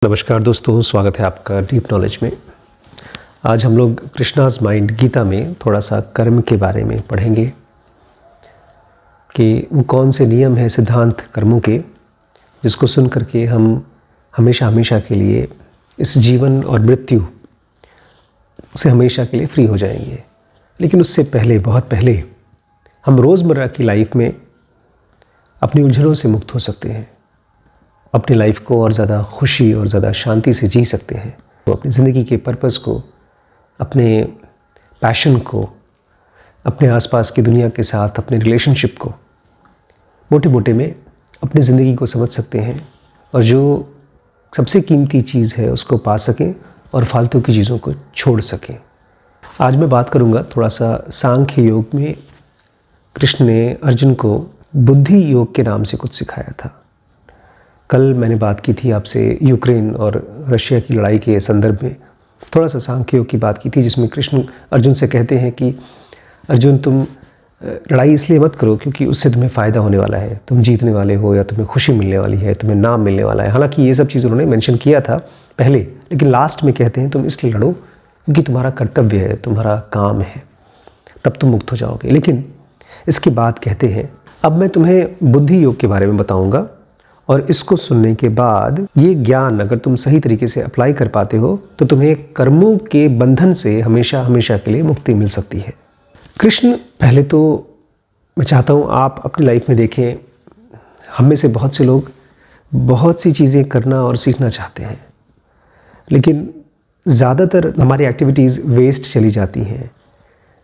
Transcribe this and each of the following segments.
नमस्कार दोस्तों, स्वागत है आपका डीप नॉलेज में। आज हम लोग कृष्णाज माइंड गीता में थोड़ा सा कर्म के बारे में पढ़ेंगे कि वो कौन से नियम हैं, सिद्धांत कर्मों के, जिसको सुन करके हम हमेशा हमेशा के लिए इस जीवन और मृत्यु से हमेशा के लिए फ्री हो जाएंगे। लेकिन उससे पहले, बहुत पहले, हम रोज़मर्रा की लाइफ में अपनी उलझनों से मुक्त हो सकते हैं, अपनी लाइफ को और ज़्यादा खुशी और ज़्यादा शांति से जी सकते हैं। तो अपनी ज़िंदगी के पर्पस को, अपने पैशन को, अपने आसपास की दुनिया के साथ अपने रिलेशनशिप को मोटे मोटे में अपनी ज़िंदगी को समझ सकते हैं और जो सबसे कीमती चीज़ है उसको पा सकें और फालतू की चीज़ों को छोड़ सकें। आज मैं बात करूँगा थोड़ा सा सांख्य योग में कृष्ण ने अर्जुन को बुद्धि योग के नाम से कुछ सिखाया था। कल मैंने बात की थी आपसे यूक्रेन और रशिया की लड़ाई के संदर्भ में, थोड़ा सा सांख्य योग की बात की थी, जिसमें कृष्ण अर्जुन से कहते हैं कि अर्जुन, तुम लड़ाई इसलिए मत करो क्योंकि उससे तुम्हें फ़ायदा होने वाला है, तुम जीतने वाले हो या तुम्हें खुशी मिलने वाली है, तुम्हें नाम मिलने वाला है। हालांकि ये सब चीज़ उन्होंने मेंशन किया था पहले, लेकिन लास्ट में कहते हैं तुम इसलिए लड़ो क्योंकि तुम्हारा कर्तव्य है, तुम्हारा काम है, तब तुम मुक्त हो जाओगे। लेकिन इसके बाद कहते हैं अब मैं तुम्हें बुद्धि योग के बारे में बताऊँगा और इसको सुनने के बाद ये ज्ञान अगर तुम सही तरीके से अप्लाई कर पाते हो तो तुम्हें कर्मों के बंधन से हमेशा हमेशा के लिए मुक्ति मिल सकती है। कृष्ण, पहले तो मैं चाहता हूँ आप अपनी लाइफ में देखें, हम में से बहुत से लोग बहुत सी चीज़ें करना और सीखना चाहते हैं, लेकिन ज़्यादातर हमारी एक्टिविटीज़ वेस्ट चली जाती हैं।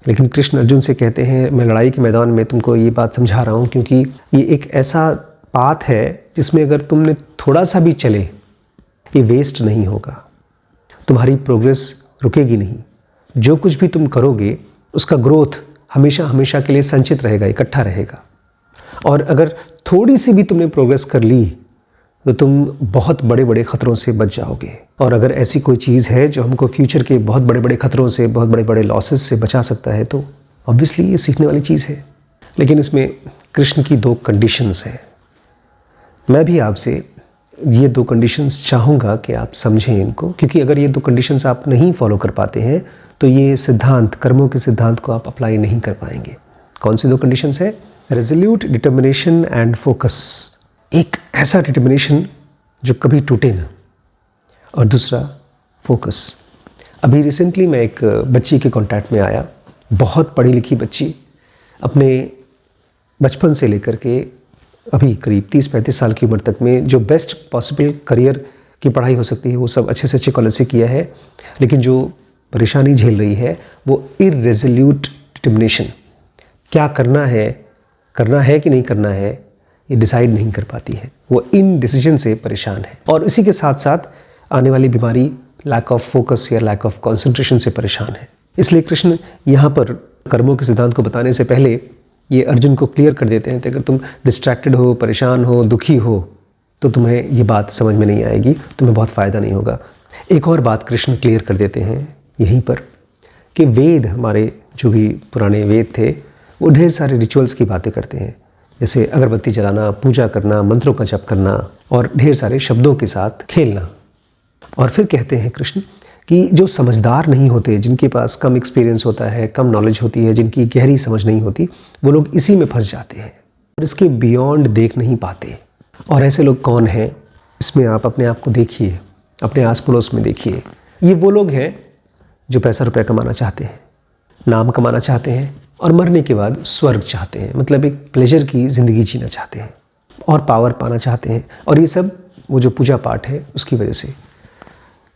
लेकिन कृष्ण अर्जुन से कहते हैं मैं लड़ाई के मैदान में तुमको ये बात समझा रहा हूँ क्योंकि ये एक ऐसा पाथ है जिसमें अगर तुमने थोड़ा सा भी चले, ये वेस्ट नहीं होगा, तुम्हारी प्रोग्रेस रुकेगी नहीं। जो कुछ भी तुम करोगे उसका ग्रोथ हमेशा हमेशा के लिए संचित रहेगा, इकट्ठा रहेगा। और अगर थोड़ी सी भी तुमने प्रोग्रेस कर ली तो तुम बहुत बड़े बड़े ख़तरों से बच जाओगे। और अगर ऐसी कोई चीज़ है जो हमको फ्यूचर के बहुत बड़े बड़े ख़तरों से, बहुत बड़े बड़े लॉसेस से बचा सकता है तो ऑब्वियसली ये सीखने वाली चीज़ है। लेकिन इसमें कृष्ण की दो कंडीशंस हैं। मैं भी आपसे ये दो कंडीशंस चाहूँगा कि आप समझें इनको, क्योंकि अगर ये दो कंडीशंस आप नहीं फॉलो कर पाते हैं तो ये सिद्धांत, कर्मों के सिद्धांत को आप अप्लाई नहीं कर पाएंगे। कौन सी दो कंडीशंस है? रेजोल्यूट डिटर्मिनेशन एंड फोकस, एक ऐसा डिटर्मिनेशन जो कभी टूटे ना, और दूसरा फोकस। अभी रिसेंटली मैं एक बच्ची के कॉन्टैक्ट में आया, बहुत पढ़ी लिखी बच्ची, अपने बचपन से लेकर के अभी करीब 30-35 साल की उम्र तक में जो बेस्ट पॉसिबल करियर की पढ़ाई हो सकती है वो सब अच्छे से अच्छे कॉलेज से किया है, लेकिन जो परेशानी झेल रही है वो इर्रेजोल्यूट डिटर्मिनेशन, क्या करना है कि नहीं करना है, ये डिसाइड नहीं कर पाती है। वो इन डिसीजन से परेशान है और इसी के साथ साथ आने वाली बीमारी लैक ऑफ फोकस या लैक ऑफ कॉन्सेंट्रेशन से परेशान है। इसलिए कृष्ण यहाँ पर कर्मों के सिद्धांत को बताने से पहले ये अर्जुन को क्लियर कर देते हैं कि अगर तुम डिस्ट्रैक्टेड हो, परेशान हो, दुखी हो तो तुम्हें ये बात समझ में नहीं आएगी, तुम्हें बहुत फ़ायदा नहीं होगा। एक और बात कृष्ण क्लियर कर देते हैं यहीं पर कि वेद, हमारे जो भी पुराने वेद थे, वो ढेर सारे रिचुअल्स की बातें करते हैं, जैसे अगरबत्ती जलाना, पूजा करना, मंत्रों का जप करना और ढेर सारे शब्दों के साथ खेलना। और फिर कहते हैं कृष्ण कि जो समझदार नहीं होते, जिनके पास कम एक्सपीरियंस होता है, कम नॉलेज होती है, जिनकी गहरी समझ नहीं होती, वो लोग इसी में फंस जाते हैं और इसके बियॉन्ड देख नहीं पाते। और ऐसे लोग कौन हैं? इसमें आप अपने आप को देखिए, अपने आस पड़ोस में देखिए। ये वो लोग हैं जो पैसा रुपया कमाना चाहते हैं, नाम कमाना चाहते हैं और मरने के बाद स्वर्ग चाहते हैं, मतलब एक प्लेजर की ज़िंदगी जीना चाहते हैं और पावर पाना चाहते हैं। और ये सब वो जो पूजा पाठ है उसकी वजह से।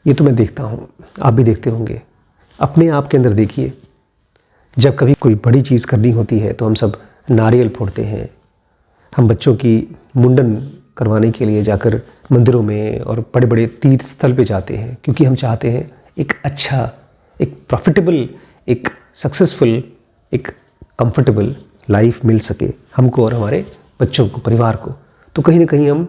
ये तो मैं देखता हूँ, आप भी देखते होंगे। अपने आप के अंदर देखिए, जब कभी कोई बड़ी चीज़ करनी होती है तो हम सब नारियल फोड़ते हैं, हम बच्चों की मुंडन करवाने के लिए जाकर मंदिरों में और बड़े बड़े तीर्थ स्थल पे जाते हैं, क्योंकि हम चाहते हैं एक अच्छा, एक प्रॉफिटेबल, एक सक्सेसफुल, एक कंफर्टेबल लाइफ मिल सके हमको और हमारे बच्चों को, परिवार को। तो कहीं ना कहीं हम,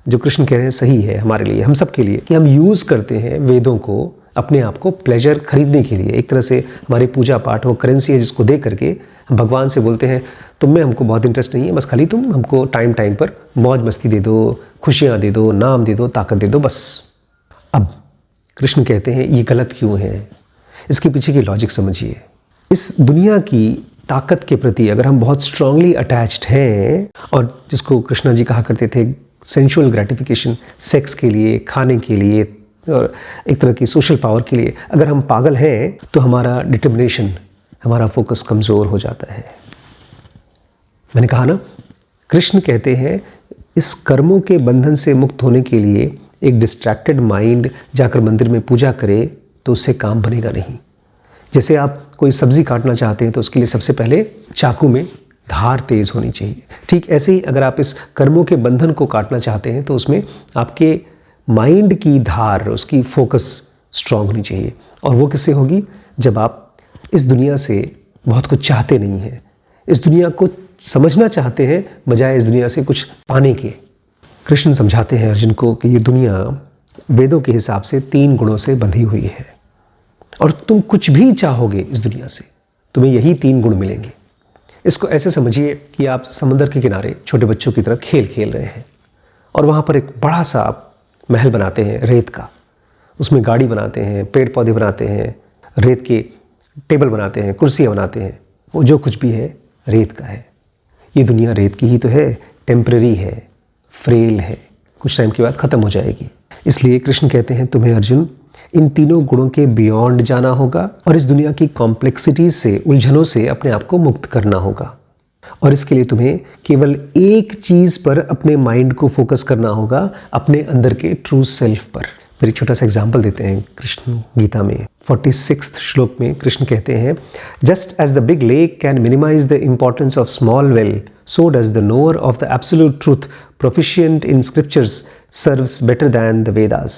जो कृष्ण कह रहे हैं सही है हमारे लिए, हम सब के लिए, कि हम यूज़ करते हैं वेदों को अपने आप को प्लेजर खरीदने के लिए। एक तरह से हमारी पूजा पाठ वो करेंसी है जिसको दे करके हम भगवान से बोलते हैं तुम में हमको बहुत इंटरेस्ट नहीं है, बस खाली तुम हमको टाइम टाइम पर मौज मस्ती दे दो, खुशियाँ दे दो, नाम दे दो, ताकत दे दो, बस। कृष्ण कहते हैं ये गलत क्यों है, इसके पीछे की लॉजिक समझिए। इस दुनिया की ताकत के प्रति अगर हम बहुत स्ट्रांगली अटैच्ड हैं, और जिसको कृष्णा जी कहा करते थे सेंशुअल ग्रेटिफिकेशन, सेक्स के लिए, खाने के लिए और एक तरह की सोशल पावर के लिए अगर हम पागल हैं, तो हमारा डिटर्मिनेशन, हमारा फोकस कमज़ोर हो जाता है। मैंने कहा ना, कृष्ण कहते हैं इस कर्मों के बंधन से मुक्त होने के लिए एक डिस्ट्रैक्टेड माइंड जाकर मंदिर में पूजा करे तो उससे काम बनेगा नहीं। जैसे आप कोई सब्ज़ी काटना चाहते हैं तो उसके लिए सबसे पहले चाकू में धार तेज़ होनी चाहिए। ठीक ऐसे ही अगर आप इस कर्मों के बंधन को काटना चाहते हैं तो उसमें आपके माइंड की धार, उसकी फोकस स्ट्रांग होनी चाहिए। और वो किससे होगी? जब आप इस दुनिया से बहुत कुछ चाहते नहीं हैं, इस दुनिया को समझना चाहते हैं बजाय इस दुनिया से कुछ पाने के। कृष्ण समझाते हैं अर्जुन को कि ये दुनिया वेदों के हिसाब से 3 गुणों से बंधी हुई है, और तुम कुछ भी चाहोगे इस दुनिया से, तुम्हें यही 3 गुण मिलेंगे। इसको ऐसे समझिए कि आप समंदर के किनारे छोटे बच्चों की तरह खेल खेल रहे हैं, और वहाँ पर एक बड़ा सा आप महल बनाते हैं रेत का, उसमें गाड़ी बनाते हैं, पेड़ पौधे बनाते हैं, रेत के टेबल बनाते हैं, कुर्सियाँ बनाते हैं, वो जो कुछ भी है रेत का है। ये दुनिया रेत की ही तो है, टेम्पररी है, फ्रेल है, कुछ टाइम के बाद ख़त्म हो जाएगी। इसलिए कृष्ण कहते हैं तुम्हें अर्जुन इन 3 गुणों के बियॉन्ड जाना होगा और इस दुनिया की कॉम्प्लेक्सिटीज से, उलझनों से अपने आप को मुक्त करना होगा। और इसके लिए तुम्हें केवल एक चीज़ पर अपने माइंड को फोकस करना होगा, अपने अंदर के ट्रू सेल्फ पर। फिर एक छोटा सा एग्जाम्पल देते हैं कृष्ण गीता में 46 श्लोक में कृष्ण कहते हैं, just as the big lake can minimize the importance of small well, so does the knower of the absolute truth proficient in scriptures serves better than the Vedas।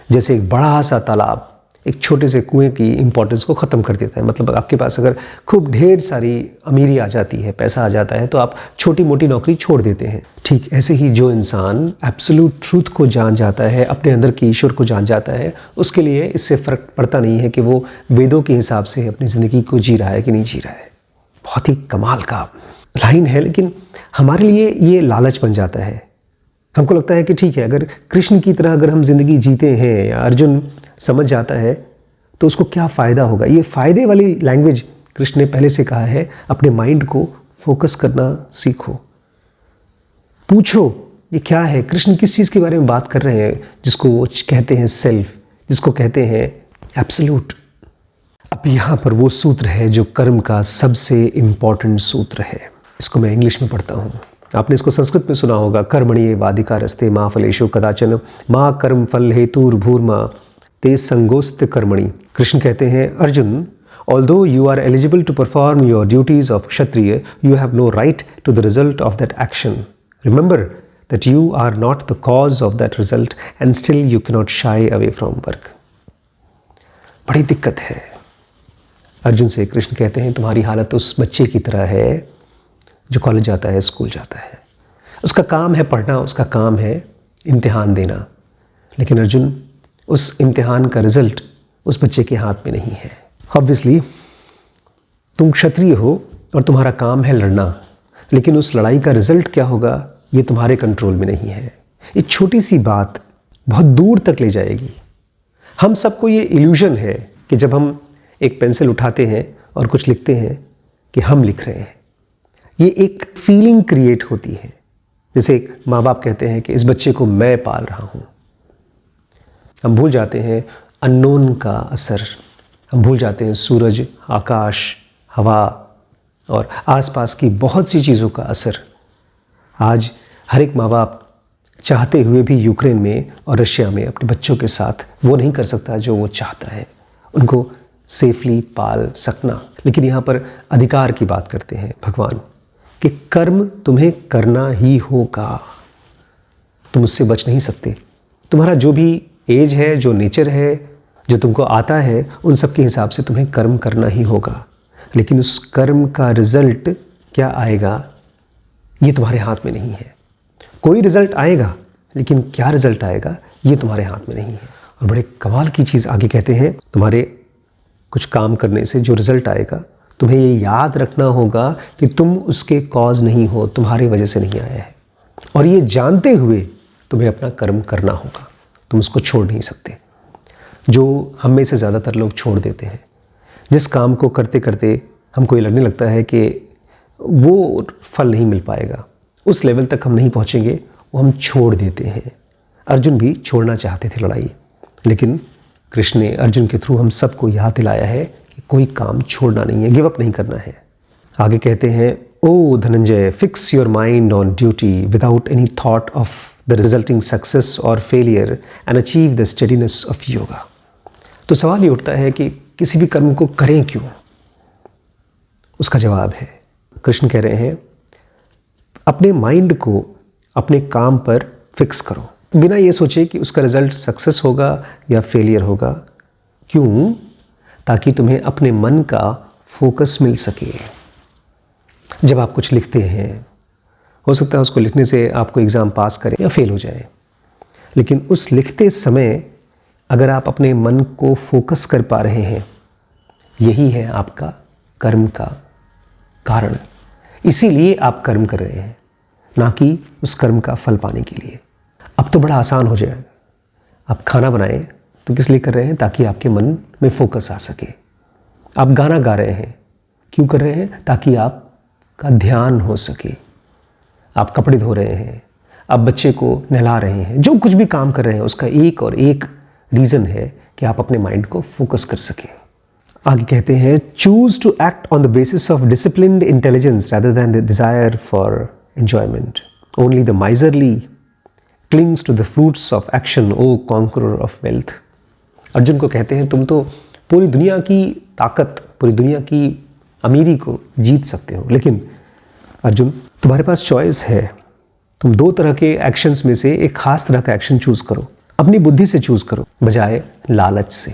जैसे एक बड़ा सा तालाब एक छोटे से कुएं की इंपॉर्टेंस को ख़त्म कर देता है। मतलब आपके पास अगर खूब ढेर सारी अमीरी आ जाती है, पैसा आ जाता है, तो आप छोटी मोटी नौकरी छोड़ देते हैं। ठीक ऐसे ही जो इंसान एब्सोल्यूट ट्रूथ को जान जाता है, अपने अंदर के ईश्वर को जान जाता है, उसके लिए इससे फ़र्क पड़ता नहीं है कि वो वेदों के हिसाब से अपनी ज़िंदगी को जी रहा है कि नहीं जी रहा है। बहुत ही कमाल का लाइन है, लेकिन हमारे लिए ये लालच बन जाता है। हमको लगता है कि ठीक है, अगर कृष्ण की तरह अगर हम ज़िंदगी जीते हैं या अर्जुन समझ जाता है तो उसको क्या फ़ायदा होगा। ये फ़ायदे वाली लैंग्वेज कृष्ण ने पहले से कहा है, अपने माइंड को फोकस करना सीखो। पूछो ये क्या है, कृष्ण किस चीज़ के बारे में बात कर रहे हैं, जिसको वो कहते हैं सेल्फ, जिसको कहते हैं एब्सोल्यूट। अब यहाँ पर वो सूत्र है जो कर्म का सबसे इम्पॉर्टेंट सूत्र है। इसको मैं इंग्लिश में पढ़ता हूँ, आपने इसको संस्कृत में सुना होगा। कर्मणि वाधिकारस्ते मा फलेषु कदाचन मा कर्म फल हेतुर्भूर्मा ते संगोस्त कर्मणि। कृष्ण कहते हैं Arjun, although you are eligible to perform your duties of kshatriya, you have no right to the result of that action. Remember that you are not the cause of that result and still you cannot shy away from work। बड़ी दिक्कत है। अर्जुन से कृष्ण कहते हैं तुम्हारी हालत उस बच्चे की तरह है जो कॉलेज जाता है, स्कूल जाता है, उसका काम है पढ़ना, उसका काम है इम्तिहान देना, लेकिन अर्जुन उस इम्तिहान का रिजल्ट उस बच्चे के हाथ में नहीं है। ऑब्वियसली तुम क्षत्रिय हो और तुम्हारा काम है लड़ना, लेकिन उस लड़ाई का रिजल्ट क्या होगा ये तुम्हारे कंट्रोल में नहीं है। एक छोटी सी बात बहुत दूर तक ले जाएगी। हम सबको ये इल्यूजन है कि जब हम एक पेंसिल उठाते हैं और कुछ लिखते हैं कि हम लिख रहे हैं, ये एक फीलिंग क्रिएट होती है। जैसे एक माँ बाप कहते हैं कि इस बच्चे को मैं पाल रहा हूँ। हम भूल जाते हैं अननोन का असर, हम भूल जाते हैं सूरज, आकाश, हवा और आसपास की बहुत सी चीज़ों का असर। आज हर एक माँ बाप चाहते हुए भी यूक्रेन में और रशिया में अपने बच्चों के साथ वो नहीं कर सकता जो वो चाहता है, उनको सेफली पाल सकना। लेकिन यहाँ पर अधिकार की बात करते हैं भगवान कि कर्म तुम्हें करना ही होगा, तुम उससे बच नहीं सकते। तुम्हारा जो भी एज है, जो नेचर है, जो तुमको आता है, उन सब के हिसाब से तुम्हें कर्म करना ही होगा। लेकिन उस कर्म का रिजल्ट क्या आएगा ये तुम्हारे हाथ में नहीं है। कोई रिजल्ट आएगा, लेकिन क्या रिजल्ट आएगा ये तुम्हारे हाथ में नहीं है। और बड़े कमाल की चीज़ आगे कहते हैं, तुम्हारे कुछ काम करने से जो रिजल्ट आएगा तुम्हें ये याद रखना होगा कि तुम उसके कॉज नहीं हो, तुम्हारी वजह से नहीं आया है। और ये जानते हुए तुम्हें अपना कर्म करना होगा। तुम उसको छोड़ नहीं सकते, जो हम में से ज़्यादातर लोग छोड़ देते हैं। जिस काम को करते करते हमको ये लगने लगता है कि वो फल नहीं मिल पाएगा, उस लेवल तक हम नहीं पहुँचेंगे, वो हम छोड़ देते हैं। अर्जुन भी छोड़ना चाहते थे लड़ाई, लेकिन कृष्ण ने अर्जुन के थ्रू हम सबको याद दिलाया है कि कोई काम छोड़ना नहीं है, गिव अप नहीं करना है। आगे कहते हैं, O Dhananjay, fix your mind on duty without any thought of the resulting success और failure and achieve the steadiness of yoga. तो सवाल ये उठता है कि किसी भी कर्म को करें क्यों? उसका जवाब है, कृष्ण कह रहे हैं, अपने माइंड को अपने काम पर फिक्स करो, बिना ये सोचे कि उसका रिजल्ट सक्सेस होगा या फेलियर होगा। क्यों? ताकि तुम्हें अपने मन का फोकस मिल सके। जब आप कुछ लिखते हैं, हो सकता है उसको लिखने से आपको एग्ज़ाम पास करें या फेल हो जाए, लेकिन उस लिखते समय अगर आप अपने मन को फोकस कर पा रहे हैं, यही है आपका कर्म का कारण। इसीलिए आप कर्म कर रहे हैं, ना कि उस कर्म का फल पाने के लिए। अब तो बड़ा आसान हो जाएगा। आप खाना बनाएं तो किस लिए कर रहे हैं? ताकि आपके मन में फोकस आ सके। आप गाना गा रहे हैं, क्यों कर रहे हैं? ताकि आपका ध्यान हो सके। आप कपड़े धो रहे हैं, आप बच्चे को नहला रहे हैं, जो कुछ भी काम कर रहे हैं उसका एक और एक रीज़न है कि आप अपने माइंड को फोकस कर सकें। आगे कहते हैं, choose to act on the basis of disciplined intelligence rather than the desire for enjoyment. Only the miserly clings to the fruits of action, O conqueror of wealth. Arjun को कहते हैं, तुम तो पूरी दुनिया की ताकत, पूरी दुनिया की अमीरी को जीत सकते हो, लेकिन अर्जुन तुम्हारे पास चॉइस है। तुम दो तरह के एक्शंस में से एक खास तरह का एक्शन चूज करो, अपनी बुद्धि से चूज करो बजाय लालच से।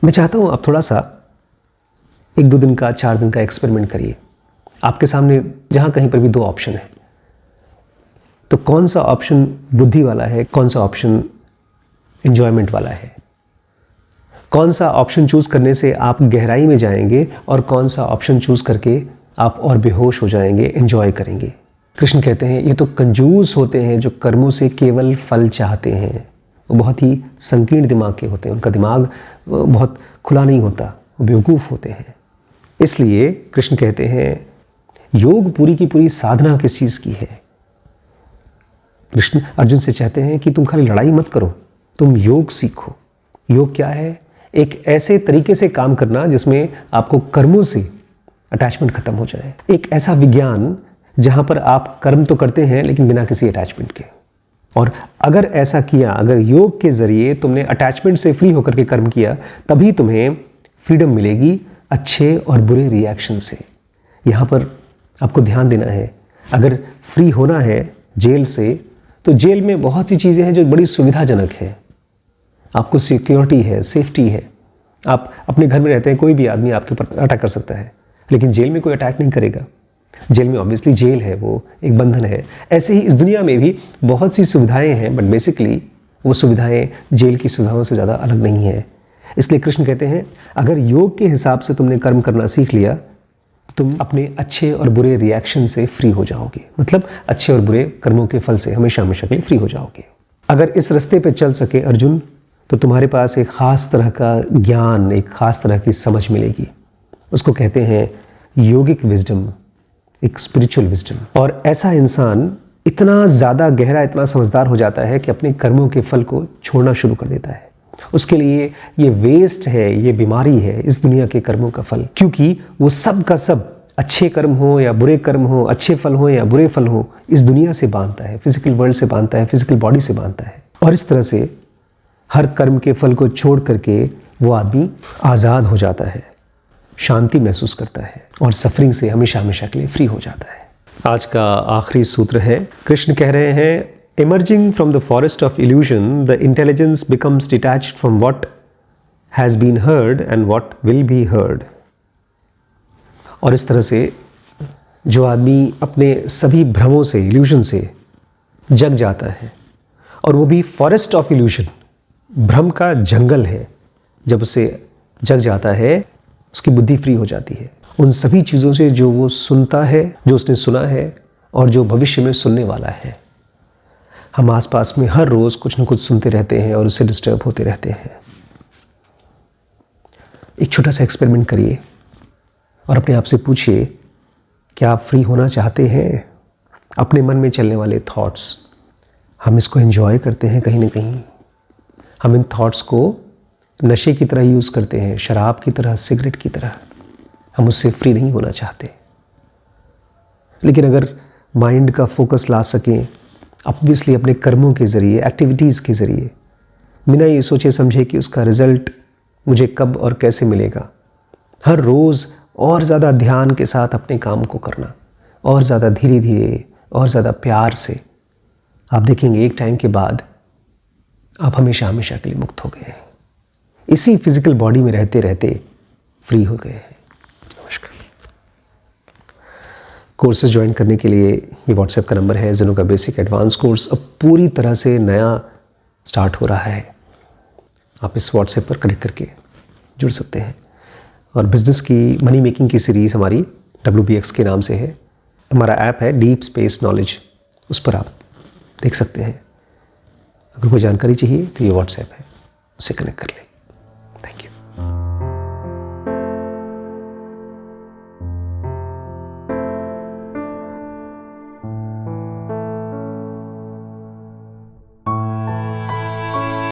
मैं चाहता हूं आप थोड़ा सा 1-2 दिन का, 4 दिन का एक्सपेरिमेंट करिए। आपके सामने जहां कहीं पर भी 2 ऑप्शन है, तो कौन सा ऑप्शन बुद्धि वाला है, कौन सा ऑप्शन एंजॉयमेंट वाला है? कौन सा ऑप्शन चूज करने से आप गहराई में जाएंगे और कौन सा ऑप्शन चूज करके आप और बेहोश हो जाएंगे, एंजॉय करेंगे? कृष्ण कहते हैं, ये तो कंजूस होते हैं जो कर्मों से केवल फल चाहते हैं। वो बहुत ही संकीर्ण दिमाग के होते हैं, उनका दिमाग बहुत खुला नहीं होता, वो बेवकूफ़ होते हैं। इसलिए कृष्ण कहते हैं, योग पूरी की पूरी साधना किस चीज़ की है? कृष्ण अर्जुन से चाहते हैं कि तुम खाली लड़ाई मत करो, तुम योग सीखो। योग क्या है? एक ऐसे तरीके से काम करना जिसमें आपको कर्मों से अटैचमेंट खत्म हो जाए। एक ऐसा विज्ञान जहां पर आप कर्म तो करते हैं लेकिन बिना किसी अटैचमेंट के। और अगर ऐसा किया, अगर योग के जरिए तुमने अटैचमेंट से फ्री होकर के कर्म किया, तभी तुम्हें फ्रीडम मिलेगी अच्छे और बुरे रिएक्शन से। यहाँ पर आपको ध्यान देना है, अगर फ्री होना है जेल से, तो जेल में बहुत सी चीज़ें हैं जो बड़ी सुविधाजनक है। आपको सिक्योरिटी है, सेफ्टी है। आप अपने घर में रहते हैं, कोई भी आदमी आपके ऊपर अटैक कर सकता है, लेकिन जेल में कोई अटैक नहीं करेगा। जेल में ऑब्वियसली जेल है, वो एक बंधन है। ऐसे ही इस दुनिया में भी बहुत सी सुविधाएं हैं, बट बेसिकली वो सुविधाएं जेल की सुविधाओं से ज़्यादा अलग नहीं है। इसलिए कृष्ण कहते हैं, अगर योग के हिसाब से तुमने कर्म करना सीख लिया, तुम अपने अच्छे और बुरे रिएक्शन से फ्री हो जाओगे। मतलब अच्छे और बुरे कर्मों के फल से हमेशा हमेशा के लिए फ्री हो जाओगे। अगर इस रास्ते पे चल सके अर्जुन, तो तुम्हारे पास एक ख़ास तरह का ज्ञान, एक ख़ास तरह की समझ मिलेगी। उसको कहते हैं योगिक विजडम, एक स्पिरिचुअल विजडम। और ऐसा इंसान इतना ज़्यादा गहरा, इतना समझदार हो जाता है कि अपने कर्मों के फल को छोड़ना शुरू कर देता है। उसके लिए ये वेस्ट है, ये बीमारी है इस दुनिया के कर्मों का फल, क्योंकि वो सब का सब, अच्छे कर्म हो या बुरे कर्म हो, अच्छे फल हो या बुरे फल हो, इस दुनिया से बांधता है, फिजिकल वर्ल्ड से बांधता है, फिजिकल बॉडी से बांधता है। और इस तरह से हर कर्म के फल को छोड़ करके वो आदमी आज़ाद हो जाता है, शांति महसूस करता है और सफरिंग से हमेशा हमेशा के लिए फ्री हो जाता है। आज का आखिरी सूत्र है, कृष्ण कह रहे हैं, emerging from the forest of illusion, the intelligence becomes detached from what has been heard and what will be heard. और इस तरह से जो आदमी अपने सभी भ्रमों से, इल्यूजन से जग जाता है, और वो भी फॉरेस्ट ऑफ इल्यूजन, भ्रम का जंगल है, जब उसे जग जाता है उसकी बुद्धि फ्री हो जाती है उन सभी चीज़ों से जो वो सुनता है, जो उसने सुना है और जो भविष्य में सुनने वाला है। हम आसपास में हर रोज़ कुछ न कुछ सुनते रहते हैं और उससे डिस्टर्ब होते रहते हैं। एक छोटा सा एक्सपेरिमेंट करिए और अपने आप से पूछिए, क्या आप फ्री होना चाहते हैं? अपने मन में चलने वाले थॉट्स, हम इसको एंजॉय करते हैं कहीं ना कहीं। हम इन थॉट्स को नशे की तरह यूज़ करते हैं, शराब की तरह, सिगरेट की तरह। हम उससे फ्री नहीं होना चाहते। लेकिन अगर माइंड का फोकस ला सकें ऑब्वियसली अपने कर्मों के ज़रिए, एक्टिविटीज़ के ज़रिए, बिना ये सोचे समझे कि उसका रिज़ल्ट मुझे कब और कैसे मिलेगा, हर रोज़ और ज़्यादा ध्यान के साथ अपने काम को करना, और ज़्यादा धीरे धीरे और ज़्यादा प्यार से, आप देखेंगे एक टाइम के बाद आप हमेशा हमेशा के लिए मुक्त हो गए हैं। इसी फिजिकल बॉडी में रहते रहते फ्री हो गए हैं। नमस्कार। कोर्सेज ज्वाइन करने के लिए ये व्हाट्सएप का नंबर है। ज़ेनो का बेसिक एडवांस कोर्स अब पूरी तरह से नया स्टार्ट हो रहा है। आप इस व्हाट्सएप पर कनेक्ट करके जुड़ सकते हैं। और बिजनेस की, मनी मेकिंग की सीरीज़ हमारी WBX के नाम से है। हमारा ऐप है डीप स्पेस नॉलेज, उस पर आप देख सकते हैं। अगर कोई जानकारी चाहिए तो ये व्हाट्सएप है, उससे कनेक्ट कर लें।